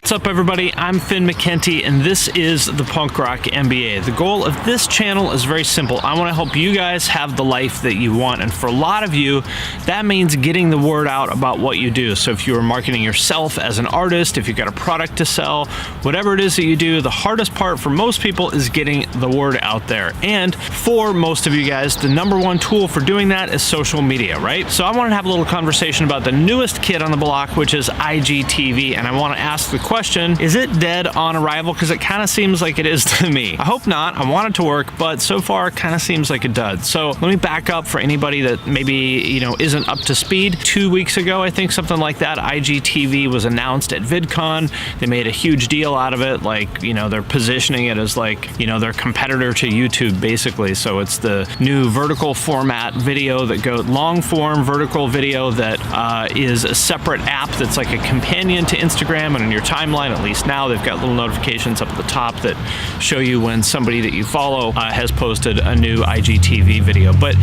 What's up, everybody? I'm Finn McKenty, and this is the Punk Rock MBA. The goal of this channel is very simple. I want to help you guys have the life that you want, and for a lot of you, that means getting the word out about what you do. So if you are marketing yourself as an artist, if you've got a product to sell, whatever it is that you do, the hardest part for most people is getting the word out there. And for most of you guys, the number one tool for doing that is social media, right? So I wanted to have a little conversation about the newest kid on the block, which is IGTV, and I want to ask the question, is it dead on arrival? Because it kind of seems like it is to me. I hope not. I want it to work, but so far it kind of seems like it does. So let me back up for anybody that maybe, isn't up to speed. 2 weeks ago, I think, something like that, IGTV was announced at VidCon. They made a huge deal out of it. Like, they're positioning it as like, their competitor to YouTube, basically. So it's the new vertical format video that goes long form vertical video that is a separate app that's like a companion to Instagram, and in your timeline, at least now, they've got little notifications up at the top that show you when somebody that you follow has posted a new IGTV video. But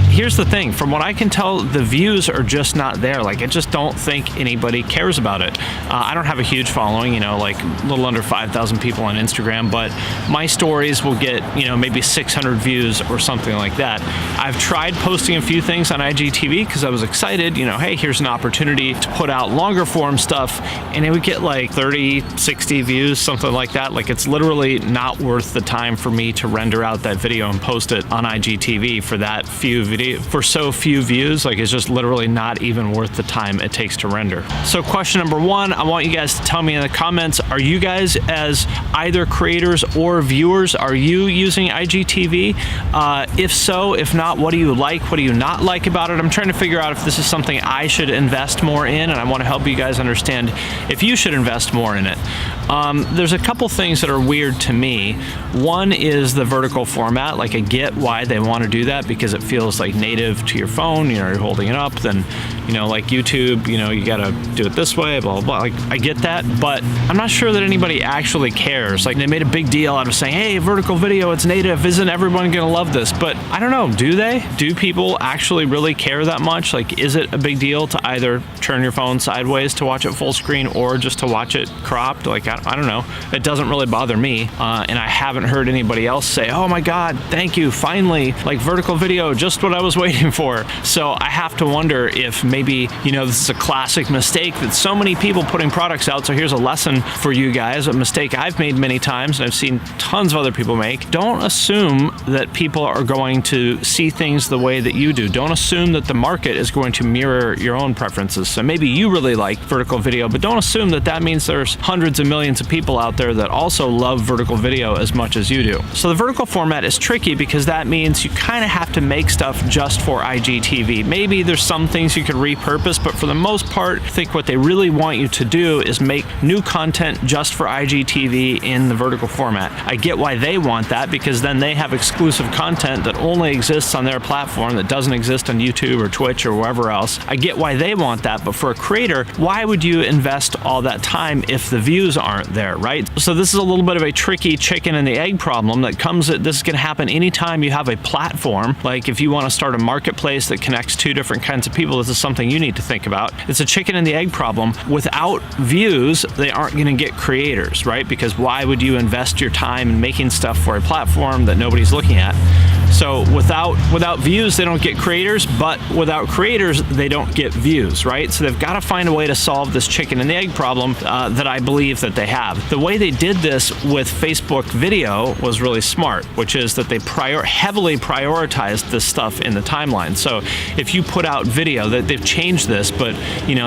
here's the thing, from what I can tell, the views are just not there. Like, I just don't think anybody cares about it. I don't have a huge following, like a little under 5,000 people on Instagram, but my stories will get, maybe 600 views or something like that. I've tried posting a few things on IGTV because I was excited, hey, here's an opportunity to put out longer form stuff, and it would get like 30, 60 views, something like that. Like, it's literally not worth the time for me to render out that video and post it on IGTV for that for so few views. Like, it's just literally not even worth the time it takes to render. So question number one, I want you guys to tell me in the comments, are you guys, as either creators or viewers, are you using IGTV? If so, if not, what do you like? What do you not like about it? I'm trying to figure out if this is something I should invest more in, and I want to help you guys understand if you should invest more in it. There's a couple things that are weird to me. One is the vertical format. Like, I get why they want to do that because it feels like native to your phone. You're holding it up, then like YouTube, you gotta do it this way, blah, blah, blah. Like, I get that, but I'm not sure that anybody actually cares. Like, they made a big deal out of saying, hey, vertical video, it's native, isn't everyone gonna love this? But I don't know, do they? Do people actually really care that much? Like, is it a big deal to either turn your phone sideways to watch it full screen or just to watch it cropped? Like, I don't know. It doesn't really bother me, and I haven't heard anybody else say, oh my God, thank you, finally, like, vertical video, just what I was waiting for. So I have to wonder if maybe, this is a classic mistake that so many people putting products out. So here's a lesson for you guys, a mistake I've made many times and I've seen tons of other people make. Don't assume that people are going to see things the way that you do. Don't assume that the market is going to mirror your own preferences. So maybe you really like vertical video, but don't assume that that means there's hundreds of millions of people out there that also love vertical video as much as you do. So the vertical format is tricky because that means you kind of have to make stuff just for IGTV. Maybe there's some things you could repurpose, but for the most part, I think what they really want you to do is make new content just for IGTV in the vertical format. I get why they want that, because then they have exclusive content that only exists on their platform, that doesn't exist on YouTube or Twitch or wherever else. I get why they want that, but for a creator, why would you invest all that time if the views aren't there, right? So this is a little bit of a tricky chicken and the egg problem that comes, this is gonna happen anytime you have a platform. Like, if you wanna start a marketplace that connects two different kinds of people, this is something you need to think about. It's a chicken and the egg problem. Without views, they aren't gonna get creators, right? Because why would you invest your time in making stuff for a platform that nobody's looking at? So without views, they don't get creators, but without creators, they don't get views, right? So they've got to find a way to solve this chicken and the egg problem that I believe that they have. The way they did this with Facebook video was really smart, which is that they heavily prioritized this stuff in the timeline. So if you put out video, that they've changed this, but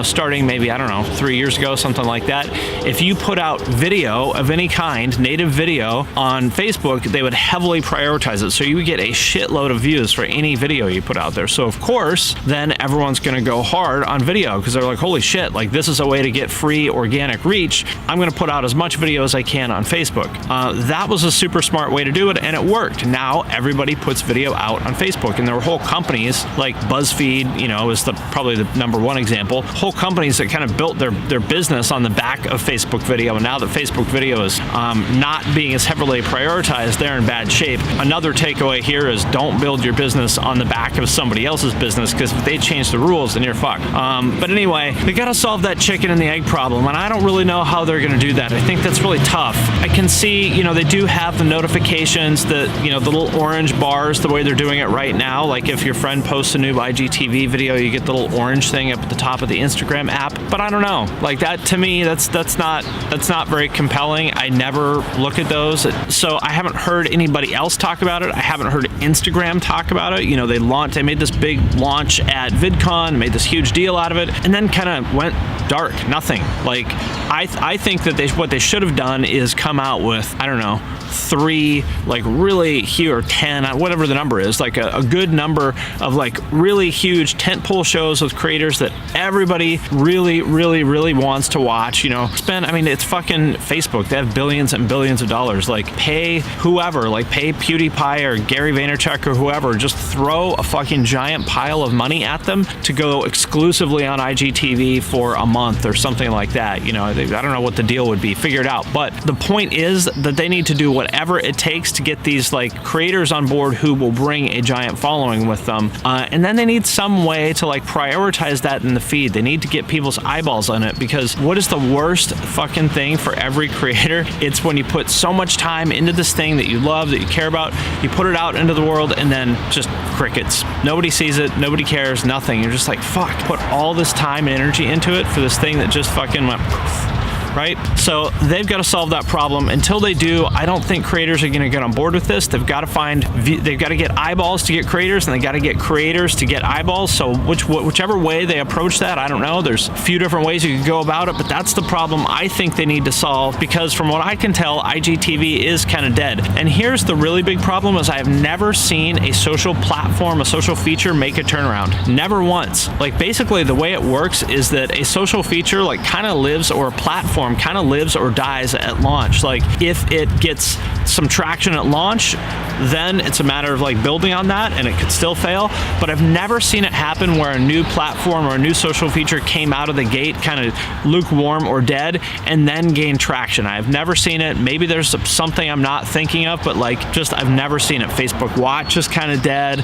starting maybe, I don't know, 3 years ago, something like that, if you put out video of any kind, native video on Facebook, they would heavily prioritize it. So you would get a shitload of views for any video you put out there. So of course, then everyone's gonna go hard on video because they're like, holy shit, like, this is a way to get free organic reach. I'm gonna put out as much video as I can on Facebook. That was a super smart way to do it, and it worked. Now everybody puts video out on Facebook, and there were whole companies like BuzzFeed, is probably the number one example. Whole companies that kind of built their business on the back of Facebook video, and now that Facebook video is not being as heavily prioritized, they're in bad shape. Another takeaway here here is don't build your business on the back of somebody else's business, because if they change the rules, then you're fucked. But anyway, they gotta solve that chicken and the egg problem, and I don't really know how they're gonna do that. I think that's really tough. I can see, you know, they do have the notifications, that, you know, the little orange bars, the way they're doing it right now. Like if your friend posts a new IGTV video, you get the little orange thing up at the top of the Instagram app. But I don't know, like that to me, that's not very compelling. I never look at those, so I haven't heard anybody else talk about it. I haven't heard Instagram talk about it. You know, they made this big launch at VidCon, made this huge deal out of it, and then kind of went dark, nothing. Like I think that what they should have done is come out with, I don't know, 3 like really huge, or 10, whatever the number is, like a good number of like really huge tentpole shows with creators that everybody really wants to watch. You know, I mean, it's fucking Facebook. They have billions and billions of dollars. Like pay whoever, like pay PewDiePie or Gary Vaynerchuk or whoever, just throw a fucking giant pile of money at them to go exclusively on IGTV for a month or something like that. You know, I don't know what the deal would be, figure it out. But the point is that they need to do whatever it takes to get these like creators on board who will bring a giant following with them, and then they need some way to like prioritize that in the feed. They need to get people's eyeballs on it, because what is the worst fucking thing for every creator? It's when you put so much time into this thing that you love, that you care about, you put it out into the world, and then just crickets. Nobody sees it, nobody cares, nothing. You're just like, fuck, put all this time and energy into it for this thing that just fucking went poof. Right? So they've got to solve that problem. Until they do, I don't think creators are going to get on board with this. They've got to get eyeballs to get creators, and they got to get creators to get eyeballs. So whichever way they approach that, I don't know. There's a few different ways you could go about it, but that's the problem I think they need to solve, because from what I can tell, IGTV is kind of dead. And here's the really big problem: is I have never seen a social platform, a social feature make a turnaround. Never once. Like basically the way it works is that a social feature like kind of lives, or a platform kind of lives or dies at launch. Like if it gets some traction at launch, then it's a matter of like building on that, and it could still fail. But I've never seen it happen where a new platform or a new social feature came out of the gate kind of lukewarm or dead and then gained traction. I've never seen it. Maybe there's something I'm not thinking of, but like just I've never seen it. Facebook Watch is kind of dead.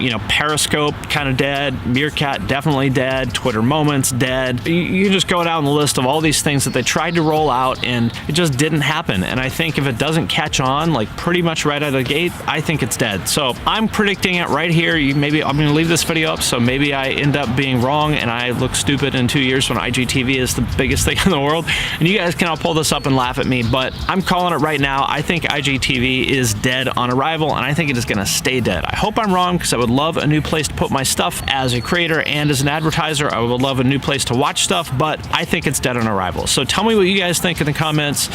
You know, Periscope kind of dead. Meerkat definitely dead. Twitter Moments dead. You just go down the list of all these things that they tried to roll out, and it just didn't happen. And I think if it doesn't catch on like pretty much right out of the gate, I think it's dead. So I'm predicting it right here. Maybe I'm going to leave this video up, so maybe I end up being wrong and I look stupid in 2 years when IGTV is the biggest thing in the world, and you guys can all pull this up and laugh at me, but I'm calling it right now. I think IGTV is dead on arrival, and I think it is going to stay dead. I hope I'm wrong, because I would love a new place to put my stuff as a creator and as an advertiser. I would love a new place to watch stuff, but I think it's dead on arrival. So tell me what you guys think in the comments.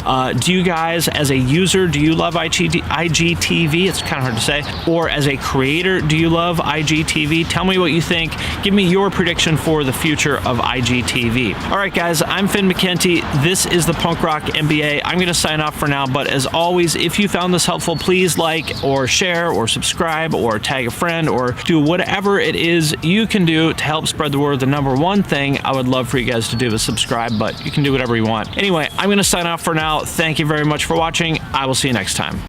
Do you guys, as a user, do you love IGTV? It's kind of hard to say. Or as a creator, do you love IGTV? Tell me what you think. Give me your prediction for the future of IGTV. All right, guys, I'm Finn McKenty. This is the Punk Rock MBA. I'm going to sign off for now, but as always, if you found this helpful, please like or share or subscribe or tag a friend or do whatever it is you can do to help spread the word. The number one thing I would love for you guys to do is subscribe, but you can do whatever you want. Anyway, I'm going to sign off for now. Thank you very much for watching. I will see you next time.